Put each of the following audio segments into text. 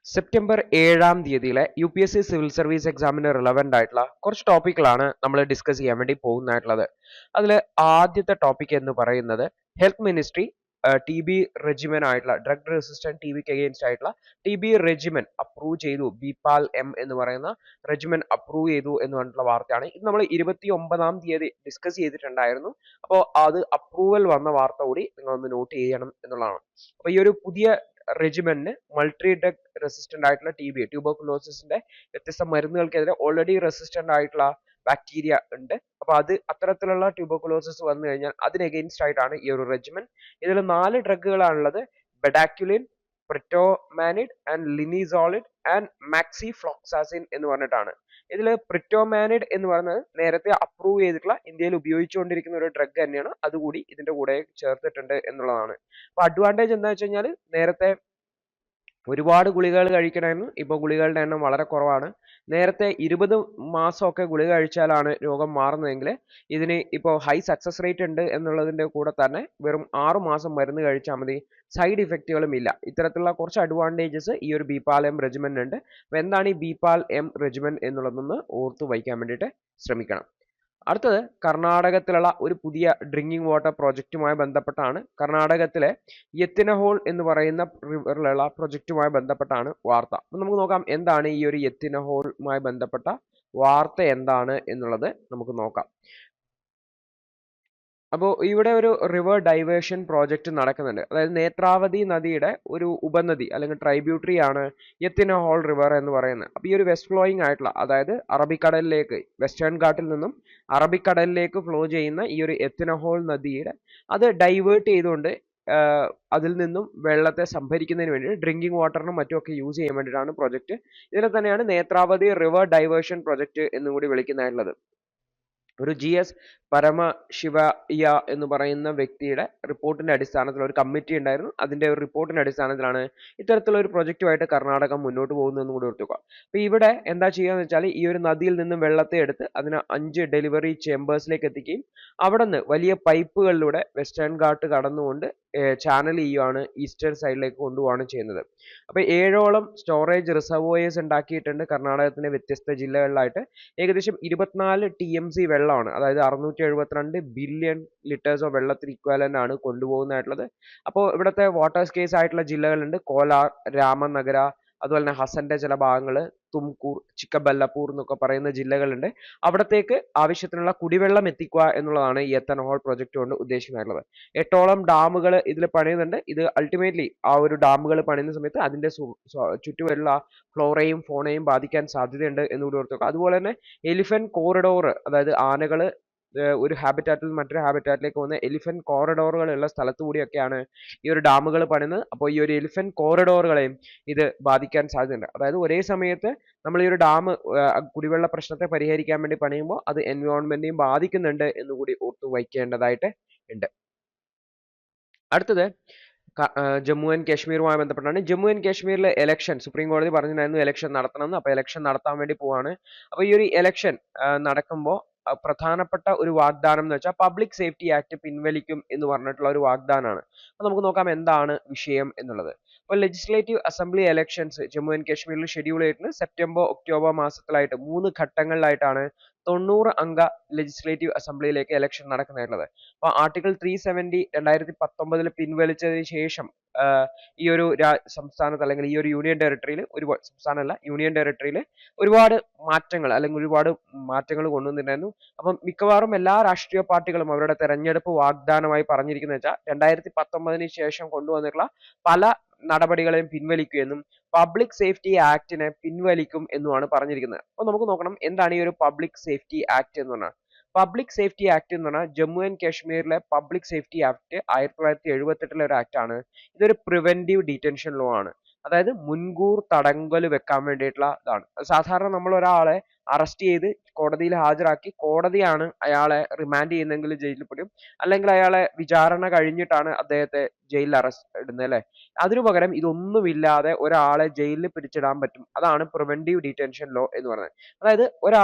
September 7-ാം തീയതിയിലെ UPSC civil service എക്സാമിന് relevant ആയിട്ടുള്ള കുറച്ച് ടോപ്പിക്കുകളാണ് നമ്മൾ ഡിസ്കസ് ചെയ്യാൻ വേണ്ടി പോകുന്നതായിട്ടുള്ളത്. അതിൽ ആദ്യത്തെ ടോപ്പിക് എന്ന് പറയുന്നത് ഹെൽത്ത് മിനിസ്ട്രി TB റെജിമെൻ ആയിട്ടുള്ള ഡ്രഗ് റെസിസ്റ്റന്റ് TBക്ക് അഗെയിൻസ്റ്റ് ആയിട്ടുള്ള TB റെജിമെൻ അപ്രൂവ് ചെയ്തു. ബിപാൽ എം എന്ന് പറയുന്ന റെജിമെൻ അപ്രൂവ് ചെയ്തു എന്ന് പറഞ്ഞിട്ടുള്ള വാർത്തയാണ്. ഇത് നമ്മൾ 29-ാം തീയതി ഡിസ്കസ് ചെയ്തിട്ടുണ്ടായിരുന്നു. അപ്പോൾ അത് അപ്രൂവൽ വന്ന വാർത്ത കൂടി നിങ്ങൾ ഒന്ന് നോട്ട് ചെയ്യണം എന്നുള്ളതാണ്. അപ്പോൾ ഈ ഒരു പുതിയ റെജിമെന്റിന് മൾട്ടി ഡ്രഗ് റെസിസ്റ്റന്റ് ആയിട്ടുള്ള TB ട്യൂബർകുലോസിന്റെ വ്യത്യസ്ത മരുന്നുകൾക്കെതിരെ ഓൾറെഡി റെസിസ്റ്റന്റ് ആയിട്ടുള്ള ബാക്ടീരിയ ഉണ്ട്. അപ്പൊ അത് അത്തരത്തിലുള്ള ട്യൂബർകുലോസിസ് വന്നു കഴിഞ്ഞാൽ അതിന് അഗെയിൻസ്റ്റ് ആയിട്ടാണ് ഈ ഒരു റെജിമെൻ. ഇതിൽ 4 ഡ്രഗുകളാണുള്ളത്. ബെഡാക്യുലിൻ, പ്രിറ്റോമാനിഡ് ആൻഡ് ലിനിസോളിഡ് ആൻഡ് മാക്സിഫ്ലോക്സാസിൻ എന്ന് പറഞ്ഞിട്ടാണ്. ഇതിൽ പ്രിറ്റോമാനിഡ് എന്ന് പറയുന്നത് നേരത്തെ അപ്രൂവ് ചെയ്തിട്ടുള്ള ഇന്ത്യയിൽ ഉപയോഗിച്ചുകൊണ്ടിരിക്കുന്ന ഒരു ഡ്രഗ് തന്നെയാണ്. അതുകൂടി ഇതിന്റെ കൂടെ ചേർത്തിട്ടുണ്ട് എന്നുള്ളതാണ്. അപ്പൊ അഡ്വാൻറ്റേജ് എന്താ വെച്ച് കഴിഞ്ഞാൽ നേരത്തെ ഒരുപാട് ഗുളികകൾ കഴിക്കണമായിരുന്നു. ഇപ്പോൾ ഗുളികകളുടെ എണ്ണം വളരെ കുറവാണ്. നേരത്തെ 20 മാസമൊക്കെ ഗുളിക കഴിച്ചാലാണ് രോഗം മാറുന്നതെങ്കിൽ ഇതിന് ഇപ്പോൾ ഹൈ സക്സസ് റേറ്റ് ഉണ്ട് എന്നുള്ളതിൻ്റെ കൂടെ തന്നെ വെറും 6 മാസം മരുന്ന് കഴിച്ചാൽ മതി. സൈഡ് ഇഫക്റ്റുകളും ഇല്ല. ഇത്തരത്തിലുള്ള കുറച്ച് അഡ്വാൻറ്റേജസ് ഈ ഒരു ബിപാൽ എം റെജിമെൻ ഉണ്ട്. അപ്പോൾ എന്താണ് ഈ ബിപാൽ എം റെജിമെൻ എന്നുള്ളതൊന്ന് ഓർത്ത് വയ്ക്കാൻ വേണ്ടിയിട്ട് ശ്രമിക്കണം. അടുത്തത് കർണാടകത്തിലുള്ള ഒരു പുതിയ ഡ്രിങ്കിങ് വാട്ടർ പ്രോജക്റ്റുമായി ബന്ധപ്പെട്ടാണ്. കർണാടകത്തിലെ യെത്തിനഹോൾ എന്ന് പറയുന്ന റിവറിലുള്ള പ്രൊജക്റ്റുമായി ബന്ധപ്പെട്ടാണ് വാർത്ത. അപ്പം നമുക്ക് നോക്കാം എന്താണ് ഈ ഒരു യെത്തിനഹോളുമായി ബന്ധപ്പെട്ട വാർത്ത എന്താണ് എന്നുള്ളത് നമുക്ക് നോക്കാം. അപ്പോൾ ഇവിടെ ഒരു റിവർ ഡൈവേർഷൻ പ്രോജക്റ്റ് നടക്കുന്നുണ്ട്. അതായത് നേത്രാവതി നദിയുടെ ഒരു ഉപനദി അല്ലെങ്കിൽ ട്രൈബ്യൂട്ടറി ആണ് യെത്തിനഹോൾ റിവർ എന്ന് പറയുന്നത്. അപ്പോൾ ഈ ഒരു വെസ്റ്റ് ഫ്ലോയിങ് ആയിട്ടുള്ള, അതായത് അറബിക്കടലിലേക്ക്, വെസ്റ്റേൺ ഘാട്ടിൽ നിന്നും അറബിക്കടലിലേക്ക് ഫ്ലോ ചെയ്യുന്ന ഈ ഒരു യെത്തിനഹോൾ നദിയുടെ അത് ഡൈവേർട്ട് ചെയ്തുകൊണ്ട് അതിൽ നിന്നും വെള്ളത്തെ സംഭരിക്കുന്നതിന് വേണ്ടി ഡ്രിങ്കിങ് വാട്ടറിനും മറ്റുമൊക്കെ യൂസ് ചെയ്യാൻ വേണ്ടിയിട്ടാണ് പ്രൊജക്റ്റ്. ഇതിനെ തന്നെയാണ് നേത്രാവതി റിവർ ഡൈവേർഷൻ പ്രൊജക്റ്റ് എന്നും കൂടി വിളിക്കുന്നതായിട്ടുള്ളത്. ഒരു GS പരമശിവയ്യ എന്ന് പറയുന്ന വ്യക്തിയുടെ റിപ്പോർട്ടിന്റെ അടിസ്ഥാനത്തിൽ ഒരു കമ്മിറ്റി ഉണ്ടായിരുന്നു. അതിന്റെ ഒരു റിപ്പോർട്ടിന്റെ അടിസ്ഥാനത്തിലാണ് ഇത്തരത്തിലുള്ള ഒരു പ്രൊജക്റ്റുമായിട്ട് കർണാടക മുന്നോട്ട് പോകുന്നതെന്ന് കൂടി ഓർത്തുക. അപ്പൊ ഇവിടെ എന്താ ചെയ്യാന്ന് വെച്ചാൽ ഈ ഒരു നദിയിൽ നിന്നും വെള്ളത്തെ എടുത്ത് അതിനെ 5 ഡെലിവറി ചേമ്പേഴ്സിലേക്ക് എത്തിക്കുകയും അവിടെ നിന്ന് വലിയ പൈപ്പുകളിലൂടെ വെസ്റ്റേൺ ഘാട്ട് കടന്നുകൊണ്ട് ചാനൽ ചെയ്യുകയാണ്, ഈസ്റ്റേൺ സൈഡിലേക്ക് കൊണ്ടുപോവാണ് ചെയ്യുന്നത്. അപ്പൊ 7ഓളം സ്റ്റോറേജ് റിസർവോയേഴ്സ് ഉണ്ടാക്കിയിട്ടുണ്ട് കർണാടകത്തിന്റെ വ്യത്യസ്ത ജില്ലകളിലായിട്ട്. ഏകദേശം 24 TMC വെള്ളമാണ്, അതായത് 672 ബില്യൺ ലിറ്റേഴ്സ് ഓഫ് വെള്ളത്തിന് ഇക്വാലന്റ് ആണ് കൊണ്ടുപോകുന്നതായിട്ടുള്ളത്. അപ്പോൾ ഇവിടുത്തെ വാട്ടർ സ്കേസ് ആയിട്ടുള്ള ജില്ലകളുണ്ട്. കോലാർ, രാമനഗര, അതുപോലെ തന്നെ ഹസന്റെ ചില ഭാഗങ്ങൾ, തുംകൂർ, ചിക്കബല്ലപൂർ എന്നൊക്കെ പറയുന്ന ജില്ലകളുണ്ട്. അവിടത്തേക്ക് ആവശ്യത്തിനുള്ള കുടിവെള്ളം എത്തിക്കുക എന്നുള്ളതാണ് ഈ എത്തനോൾ പ്രൊജക്ട് കൊണ്ട് ഉദ്ദേശിക്കുന്നതായിട്ടുള്ളത്. 8ഓളം ഡാമുകൾ ഇതിൽ പണിയുന്നുണ്ട്. ഇത് അൾട്ടിമേറ്റ്ലി ആ ഒരു ഡാമുകൾ പണിയുന്ന സമയത്ത് അതിന്റെ ചുറ്റുവരുള്ള ഫ്ലോറയും ഫോണയും ബാധിക്കാൻ സാധ്യതയുണ്ട് എന്നുകൂടി ഓർത്തുക. അതുപോലെ തന്നെ എലിഫന്റ് കോറിഡോർ, അതായത് ആനകൾ ഒരു ഹാബിറ്റാറ്റിൽ മറ്റൊരു ഹാബിറ്റാറ്റിലേക്ക് പോകുന്ന എലിഫന്റ് കോറിഡോറുകൾ ഉള്ള സ്ഥലത്തു കൂടിയൊക്കെയാണ് ഈ ഒരു ഡാമുകൾ പണിയുന്നത്. അപ്പോൾ ഈ ഒരു എലിഫന്റ് കോറിഡോറുകളെയും ഇത് ബാധിക്കാൻ സാധ്യതയുണ്ട്. അതായത് ഒരേ സമയത്ത് നമ്മൾ ഈ ഒരു ഡാം കുടിവെള്ള പ്രശ്നത്തെ പരിഹരിക്കാൻ വേണ്ടി പണിയുമ്പോൾ അത് എൻവയോൺമെന്റിനെയും ബാധിക്കുന്നുണ്ട് എന്നുകൂടി ഓർത്തു വയ്ക്കേണ്ടതായിട്ട് ഉണ്ട്. അടുത്തത് ജമ്മു ആൻഡ് കാശ്മീരുമായി ബന്ധപ്പെട്ടാണ്. ജമ്മു ആൻഡ് കാശ്മീരിലെ ഇലക്ഷൻ സുപ്രീം കോടതി പറഞ്ഞിട്ടുണ്ടായിരുന്നു ഇലക്ഷൻ നടത്തണമെന്ന്. അപ്പോൾ ഇലക്ഷൻ നടത്താൻ വേണ്ടി പോവാണ്. അപ്പോൾ ഈ ഒരു ഇലക്ഷൻ നടക്കുമ്പോൾ പ്രധാനപ്പെട്ട ഒരു വാഗ്ദാനം എന്ന് വെച്ചാൽ പബ്ലിക് സേഫ്റ്റി ആക്ട് പിൻവലിക്കും എന്ന് പറഞ്ഞിട്ടുള്ള ഒരു വാഗ്ദാനമാണ്. അപ്പോൾ നമുക്ക് നോക്കാം എന്താണ് വിഷയം എന്നുള്ളത്. അപ്പോൾ legislative assembly elections Jammu and കാശ്മീരിൽ ഷെഡ്യൂൾ ചെയ്തിട്ടുണ്ട്. സെപ്റ്റംബർ ഒക്ടോബർ മാസത്തിലായിട്ട് 3 ഘട്ടങ്ങളിലായിട്ടാണ് 90 അംഗ ലെജിസ്ലേറ്റീവ് അസംബ്ലിയിലേക്ക് ഇലക്ഷൻ നടക്കുന്നതായിട്ടുള്ളത്. അപ്പോൾ ആർട്ടിക്കിൾ 370 2019 പിൻവലിച്ചതിന് ശേഷം ഈ ഒരു സംസ്ഥാനത്ത് അല്ലെങ്കിൽ ഈ ഒരു യൂണിയൻ ടെറിട്ടറിയിൽ, ഒരുപാട് സംസ്ഥാനമല്ല യൂണിയൻ ടെറിട്ടറിയിൽ ഒരുപാട് മാറ്റങ്ങൾ അല്ലെങ്കിൽ ഒരുപാട് മാറ്റങ്ങൾ കൊണ്ടുവന്നിട്ടുണ്ടായിരുന്നു. അപ്പം മിക്കവാറും എല്ലാ രാഷ്ട്രീയ പാർട്ടികളും അവരുടെ തെരഞ്ഞെടുപ്പ് വാഗ്ദാനമായി പറഞ്ഞിരിക്കുന്നത് വെച്ചാൽ 2019 ശേഷം കൊണ്ടുവന്നിട്ടുള്ള പല നടപടികളെയും പിൻവലിക്കുമെന്നും പബ്ലിക് സേഫ്റ്റി ആക്ടിനെ പിൻവലിക്കും എന്നുമാണ് പറഞ്ഞിരിക്കുന്നത്. അപ്പോൾ നമുക്ക് നോക്കണം എന്താണ് ഈ ഒരു പബ്ലിക് സേഫ്റ്റി ആക്ട് എന്ന് പറഞ്ഞാൽ. പബ്ലിക് സേഫ്റ്റി ആക്ട് എന്ന് പറഞ്ഞാൽ ജമ്മു ആൻഡ് കാശ്മീരിലെ പബ്ലിക് സേഫ്റ്റി ആക്ട് 1978 ഒരു ആക്ട് ആണ്. ഇതൊരു പ്രിവെന്റീവ് ഡിറ്റൻഷൻ ലോ ആണ്. അതായത് മുൻകൂർ തടങ്കൽ വെക്കാൻ വേണ്ടിയിട്ടുള്ള ഇതാണ്. സാധാരണ നമ്മൾ ഒരാളെ അറസ്റ്റ് ചെയ്ത് കോടതിയിൽ ഹാജരാക്കി കോടതിയാണ് അയാളെ റിമാൻഡ് ചെയ്യുന്നതെങ്കിൽ ജയിലിൽ പെടും, അല്ലെങ്കിൽ അയാളെ വിചാരണ കഴിഞ്ഞിട്ടാണ് അദ്ദേഹത്തെ ജയിലിൽ അറസ്റ്റ് ഇടുന്നത് അല്ലെ. അതിനു പകരം ഇതൊന്നുമില്ലാതെ ഒരാളെ ജയിലിൽ പിടിച്ചിടാൻ പറ്റും. അതാണ് പ്രിവെന്റീവ് ഡിറ്റൻഷൻ ലോ എന്ന് പറയുന്നത്. അതായത്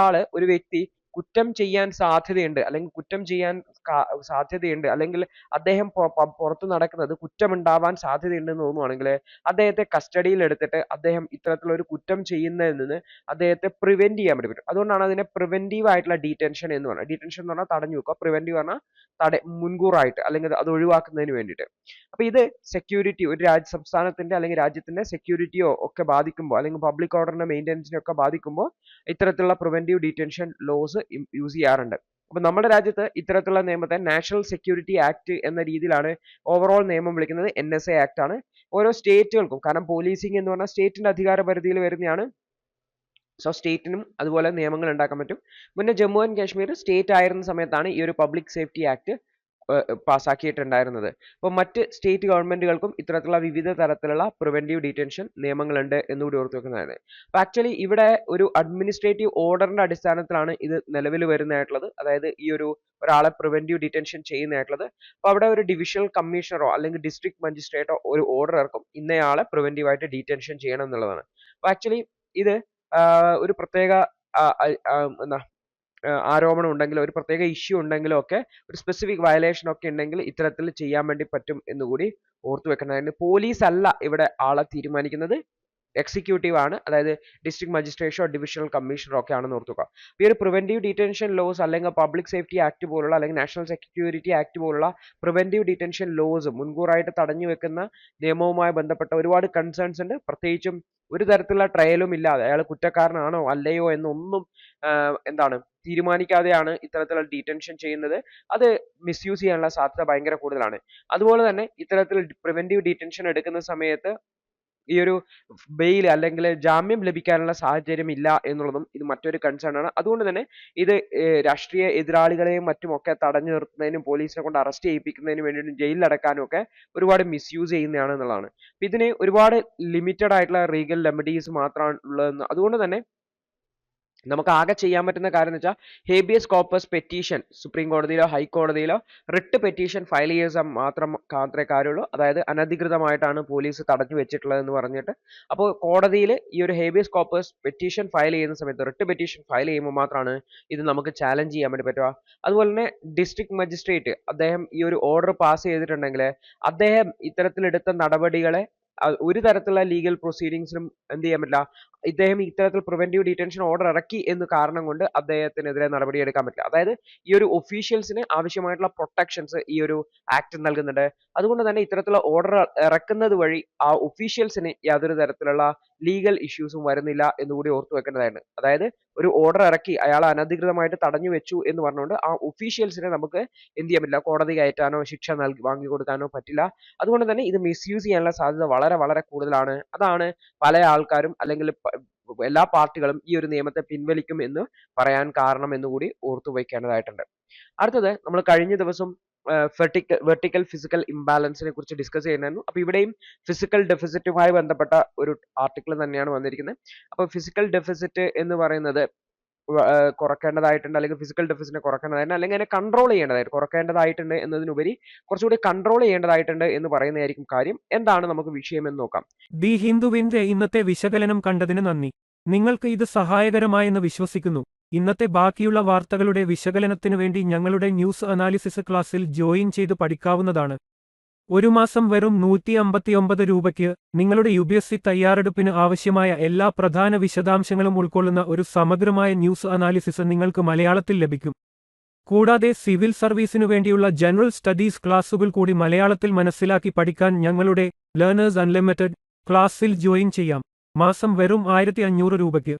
ഒരു വ്യക്തി കുറ്റം ചെയ്യാൻ സാധ്യതയുണ്ട്, അല്ലെങ്കിൽ കുറ്റം ചെയ്യാൻ സാധ്യതയുണ്ട്, അല്ലെങ്കിൽ അദ്ദേഹം പുറത്ത് നടക്കുന്നത് കുറ്റമുണ്ടാവാൻ സാധ്യതയുണ്ടെന്ന് തോന്നുവാണെങ്കിൽ അദ്ദേഹത്തെ കസ്റ്റഡിയിൽ എടുത്തിട്ട് അദ്ദേഹം ഇത്തരത്തിലുള്ള ഒരു കുറ്റം ചെയ്യുന്നതിൽ നിന്ന് അദ്ദേഹത്തെ പ്രിവെന്റ് ചെയ്യാൻ വേണ്ടി പറ്റും. അതുകൊണ്ടാണ് അതിനെ പ്രിവെന്റീവ് ആയിട്ടുള്ള ഡീറ്റൻഷൻ എന്ന് പറയുന്നത്. ഡീറ്റൻഷൻ എന്ന് പറഞ്ഞാൽ തടഞ്ഞു വെക്കുക, പ്രിവെന്റീവ് പറഞ്ഞാൽ മുൻകൂറായിട്ട് അല്ലെങ്കിൽ അത് ഒഴിവാക്കുന്നതിന് വേണ്ടിയിട്ട്. അപ്പൊ ഇത് സെക്യൂരിറ്റി, ഒരു സംസ്ഥാനത്തിന്റെ അല്ലെങ്കിൽ രാജ്യത്തിന്റെ സെക്യൂരിറ്റിയോ ഒക്കെ ബാധിക്കുമ്പോൾ, അല്ലെങ്കിൽ പബ്ലിക് ഓർഡറിന്റെ മെയിൻ്റെനൻസിനെ ഒക്കെ ബാധിക്കുമ്പോൾ ഇത്തരത്തിലുള്ള പ്രിവെന്റീവ് ഡീറ്റൻഷൻ ലോസ് യൂസ് ചെയ്യാറുണ്ട്. അപ്പൊ നമ്മുടെ രാജ്യത്ത് ഇത്തരത്തിലുള്ള നിയമത്തെ നാഷണൽ സെക്യൂരിറ്റി ആക്ട് എന്ന രീതിയിലാണ് ഓവറോൾ നിയമം വിളിക്കുന്നത്. NSA ആക്ട് ആണ്. ഓരോ സ്റ്റേറ്റുകൾക്കും, കാരണം പോലീസിംഗ് എന്ന് പറഞ്ഞാൽ സ്റ്റേറ്റിന്റെ അധികാര പരിധിയിൽ വരുന്നതാണ്. സോ സ്റ്റേറ്റിനും അതുപോലെ നിയമങ്ങൾ ഉണ്ടാക്കാൻ പറ്റും. മുന്നേ ജമ്മു ആൻഡ് കാശ്മീർ സ്റ്റേറ്റ് ആയിരുന്ന സമയത്താണ് ഈ ഒരു പബ്ലിക് സേഫ്റ്റി ആക്ട് പാസ്സാക്കിയിട്ടുണ്ടായിരുന്നത്. അപ്പോൾ മറ്റ് സ്റ്റേറ്റ് ഗവൺമെന്റുകൾക്കും ഇത്തരത്തിലുള്ള വിവിധ തരത്തിലുള്ള പ്രിവെന്റീവ് ഡീറ്റൻഷൻ നിയമങ്ങളുണ്ട് എന്നുകൂടി ഓർത്ത് വെക്കുന്നതാണ്. അപ്പോൾ ആക്ച്വലി ഇവിടെ ഒരു അഡ്മിനിസ്ട്രേറ്റീവ് ഓർഡറിന്റെ അടിസ്ഥാനത്തിലാണ് ഇത് നിലവിൽ വരുന്നതായിട്ടുള്ളത്. അതായത് ഈ ഒരു ഒരാളെ പ്രിവെന്റീവ് ഡിറ്റൻഷൻ ചെയ്യുന്നതായിട്ടുള്ളത്. അപ്പോൾ അവിടെ ഒരു ഡിവിഷണൽ കമ്മീഷണറോ അല്ലെങ്കിൽ ഡിസ്ട്രിക്ട് മജിസ്ട്രേറ്റോ ഒരു ഓർഡർ ഇറക്കും, ഇന്നയാളെ പ്രിവെന്റീവ് ആയിട്ട് ഡീറ്റൻഷൻ ചെയ്യണം എന്നുള്ളതാണ്. അപ്പോൾ ആക്ച്വലി ഇത് ഒരു പ്രത്യേക എന്താ ആരോപണം ഉണ്ടെങ്കിലോ ഒരു പ്രത്യേക ഇഷ്യൂ ഉണ്ടെങ്കിലോ ഒക്കെ ഒരു സ്പെസിഫിക് വയലേഷൻ ഒക്കെ ഉണ്ടെങ്കിൽ ഇത്തരത്തിൽ ചെയ്യാൻ വേണ്ടി പറ്റും എന്നുകൂടി ഓർത്തു വെക്കേണ്ടതാണ്. പോലീസ് അല്ല ഇവിടെ ആളെ തീരുമാനിക്കുന്നത്, എക്സിക്യൂട്ടീവ് ആണ്. അതായത് ഡിസ്ട്രിക്ട് മജിസ്ട്രേറ്റോ ഡിവിഷണൽ കമ്മീഷണറോ ഒക്കെ ആണെന്ന് ഓർത്തുക. ഈ ഒരു പ്രിവെന്റീവ് ഡിറ്റൻഷൻ ലോസ് അല്ലെങ്കിൽ പബ്ലിക് സേഫ്റ്റി ആക്ട് പോലുള്ള അല്ലെങ്കിൽ നാഷണൽ സെക്യൂരിറ്റി ആക്ട് പോലുള്ള പ്രിവെന്റീവ് ഡിറ്റൻഷൻ ലോസ് മുൻകൂറായിട്ട് തടഞ്ഞു വെക്കുന്ന നിയമവുമായി ബന്ധപ്പെട്ട ഒരുപാട് കൺസേൺസ് ഉണ്ട്. പ്രത്യേകിച്ചും ഒരു തരത്തിലുള്ള ട്രയലും ഇല്ലാതെ അയാൾ കുറ്റക്കാരനാണോ അല്ലയോ എന്നൊന്നും എന്താണ് തീരുമാനിക്കാതെയാണ് ഇത്തരത്തിലുള്ള ഡീറ്റൻഷൻ ചെയ്യുന്നത്. അത് മിസ്യൂസ് ചെയ്യാനുള്ള സാധ്യത ഭയങ്കര കൂടുതലാണ്. അതുപോലെ തന്നെ ഇത്തരത്തിൽ പ്രിവെന്റീവ് ഡീറ്റൻഷൻ എടുക്കുന്ന സമയത്ത് ഈ ഒരു ബെയിൽ അല്ലെങ്കിൽ ജാമ്യം ലഭിക്കാനുള്ള സാഹചര്യം ഇല്ല എന്നുള്ളതും ഇത് മറ്റൊരു കൺസേൺ ആണ്. അതുകൊണ്ട് തന്നെ ഇത് രാഷ്ട്രീയ എതിരാളികളെയും മറ്റുമൊക്കെ തടഞ്ഞു നിർത്തുന്നതിനും പോലീസിനെ കൊണ്ട് അറസ്റ്റ് ചെയ്യിപ്പിക്കുന്നതിനും വേണ്ടിയിട്ടും ജയിലിൽ അടക്കാനും ഒക്കെ ഒരുപാട് മിസ്യൂസ് ചെയ്യുന്നതാണ് എന്നുള്ളതാണ്. ഇതിന് ഒരുപാട് ലിമിറ്റഡ് ആയിട്ടുള്ള ലീഗൽ റെമഡീസ് മാത്രമാണ് ഉള്ളതെന്ന്. അതുകൊണ്ട് തന്നെ നമുക്ക് ആകെ ചെയ്യാൻ പറ്റുന്ന കാര്യം എന്ന് വെച്ചാൽ ഹേബിയസ് കോർപ്പസ് പെറ്റീഷൻ സുപ്രീം കോടതിയിലോ ഹൈക്കോടതിയിലോ റിട്ട് പെറ്റീഷൻ ഫയൽ ചെയ്യുക മാത്രമേ കാര്യമുള്ളൂ. അതായത് അനധികൃതമായിട്ടാണ് പോലീസ് തടഞ്ഞു വെച്ചിട്ടുള്ളത് എന്ന് പറഞ്ഞിട്ട്. അപ്പോൾ കോടതിയിൽ ഈ ഒരു ഹേബിയസ് കോർപ്പസ് പെറ്റീഷൻ ഫയൽ ചെയ്യുന്ന സമയത്ത്, റിട്ട് പെറ്റീഷൻ ഫയൽ ചെയ്യുമ്പോൾ മാത്രമാണ് ഇത് നമുക്ക് ചാലഞ്ച് ചെയ്യാൻ വേണ്ടി പറ്റുക. അതുപോലെ തന്നെ ഡിസ്ട്രിക്ട് മജിസ്ട്രേറ്റ് അദ്ദേഹം ഈ ഒരു ഓർഡർ പാസ് ചെയ്തിട്ടുണ്ടെങ്കിൽ അദ്ദേഹം ഇത്തരത്തിലെടുത്ത നടപടികളെ ഒരു തരത്തിലുള്ള ലീഗൽ പ്രൊസീഡിങ്സിനും എന്ത് ചെയ്യാൻ പറ്റില്ല, ഇദ്ദേഹം ഇത്തരത്തിൽ പ്രിവെന്റീവ് ഡിറ്റൻഷൻ ഓർഡർ ഇറക്കി എന്ന് കാരണം കൊണ്ട് അദ്ദേഹത്തിനെതിരെ നടപടി എടുക്കാൻ പറ്റില്ല. അതായത് ഈ ഒരു ഒഫീഷ്യൽസിന് ആവശ്യമായിട്ടുള്ള പ്രൊട്ടക്ഷൻസ് ഈ ഒരു ആക്ട് നൽകുന്നുണ്ട്. അതുകൊണ്ട് തന്നെ ഇത്തരത്തിലുള്ള ഓർഡർ ഇറക്കുന്നത് വഴി ആ ഒഫീഷ്യൽസിന് യാതൊരു തരത്തിലുള്ള ലീഗൽ ഇഷ്യൂസും വരുന്നില്ല എന്നുകൂടി ഓർത്തു വെക്കേണ്ടതാണ്. അതായത് ഒരു ഓർഡർ ഇറക്കി അയാൾ അനധികൃതമായിട്ട് തടഞ്ഞു വെച്ചു എന്ന് പറഞ്ഞുകൊണ്ട് ആ ഒഫീഷ്യൽസിനെ നമുക്ക് എന്ത് ചെയ്യാൻ പറ്റില്ല, കോടതി കയറ്റാനോ ശിക്ഷ വാങ്ങിക്കൊടുക്കാനോ പറ്റില്ല. അതുകൊണ്ട് തന്നെ ഇത് മിസ്യൂസ് ചെയ്യാനുള്ള സാധ്യത വളരെ വളരെ കൂടുതലാണ്. അതാണ് പല ആൾക്കാരും അല്ലെങ്കിൽ എല്ലാ പാർട്ടികളും ഈ ഒരു നിയമത്തെ പിൻവലിക്കും എന്ന് പറയാൻ കാരണം എന്നുകൂടി ഓർത്തു വയ്ക്കേണ്ടതായിട്ടുണ്ട്. അടുത്തത് നമ്മൾ കഴിഞ്ഞ ദിവസം വെർട്ടിക്കൽ ഫിസിക്കൽ ഇംബാലൻസിനെ കുറിച്ച് ഡിസ്കസ് ചെയ്യുന്നതായിരുന്നു. അപ്പോൾ ഇവിടെയും ഫിസിക്കൽ ഡെഫിസിറ്റുമായി ബന്ധപ്പെട്ട ഒരു ആർട്ടിക്കിൾ തന്നെയാണ് വന്നിരിക്കുന്നത്. അപ്പോൾ ഫിസിക്കൽ ഡെഫിസിറ്റ് എന്ന് പറയുന്നത് കുറയ്ക്കേണ്ടതായിട്ടുണ്ട്, അല്ലെങ്കിൽ ഫിസിക്കൽ ഡെഫിസിറ്റിനെ കുറയ്ക്കേണ്ടതായിട്ടുണ്ട്, അല്ലെങ്കിൽ അതിനെ കൺട്രോൾ ചെയ്യേണ്ടതായിട്ട് കുറയ്ക്കേണ്ടതായിട്ടുണ്ട് എന്നതിനുപരി കുറച്ചുകൂടി കൺട്രോൾ ചെയ്യേണ്ടതായിട്ടുണ്ട് എന്ന് പറയുന്നതായിരിക്കും കാര്യം. എന്താണ് നമുക്ക് വിഷയം എന്ന് നോക്കാം. ദി ഹിന്ദുവിന്റെ ഇന്നത്തെ വിശകലനം കണ്ടതിന് നന്ദി. നിങ്ങൾക്ക് ഇത് സഹായകരമായെന്ന് വിശ്വസിക്കുന്നു. ഇന്നത്തെ ബാക്കിയുള്ള വാർത്തകളുടെ വിശകലനത്തിനു വേണ്ടി ഞങ്ങളുടെ ന്യൂസ് അനാലിസിസ് ക്ലാസ്സിൽ ജോയിൻ ചെയ്ത് പഠിക്കാവുന്നതാണ്. ഒരു മാസം വെറും 159 രൂപയ്ക്ക് നിങ്ങളുടെ UPSC തയ്യാറെടുപ്പിന് ആവശ്യമായ എല്ലാ പ്രധാന വിശദാംശങ്ങളും ഉൾക്കൊള്ളുന്ന ഒരു സമഗ്രമായ ന്യൂസ് അനാലിസിസ് നിങ്ങൾക്ക് മലയാളത്തിൽ ലഭിക്കും. കൂടാതെ സിവിൽ സർവീസിനു വേണ്ടിയുള്ള ജനറൽ സ്റ്റഡീസ് ക്ലാസുകൾ കൂടി മലയാളത്തിൽ മനസ്സിലാക്കി പഠിക്കാൻ ഞങ്ങളുടെ ലേണേഴ്സ് അൺലിമിറ്റഡ് ക്ലാസ്സിൽ ജോയിൻ ചെയ്യാം. മാസം വെറും 1500 രൂപയ്ക്ക്.